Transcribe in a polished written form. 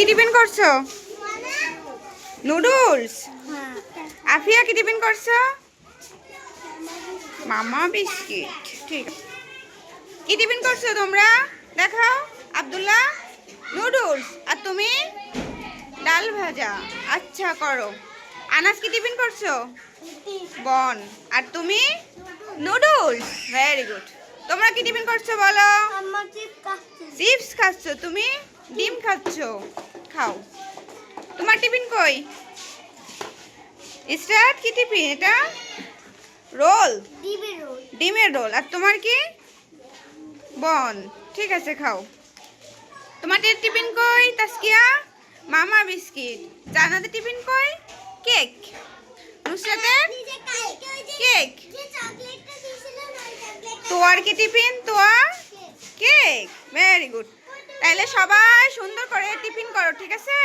কি টিফিন করছো? নুডলস। আফিয়া কি টিফিন করছো? মামা বিস্কিট। ঠিক আছে, কি টিফিন করছো তোমরা দেখাও? আব্দুল্লাহ নুডলস, আর তুমি? ডাল ভাজা। আচ্ছা করো। আনাস কি টিফিন করছো? বন। আর তুমি? নুডলস। Very good. তোমরা কি টিফিন করছো বলো? চিপস খাচ্ছো। তুমি ডিম খাচ্ছো। খাও। তোমার টিফিন কই? স্টার্ট কি টিফিন এটা? রোল। ডিমের রোল। আর তোমার কি? বন। ঠিক আছে, খাও। তোমার টিফিন কই তাসকিয়া? মামা বিস্কিট। জান্নাতের টিফিন কই? কেক। নুসরাতের কেক। তোয়ার কি টিফিন? তোয়া কেক। Very good. তাইলে সবাই সুন্দর করে টিফিন করো, ঠিক আছে?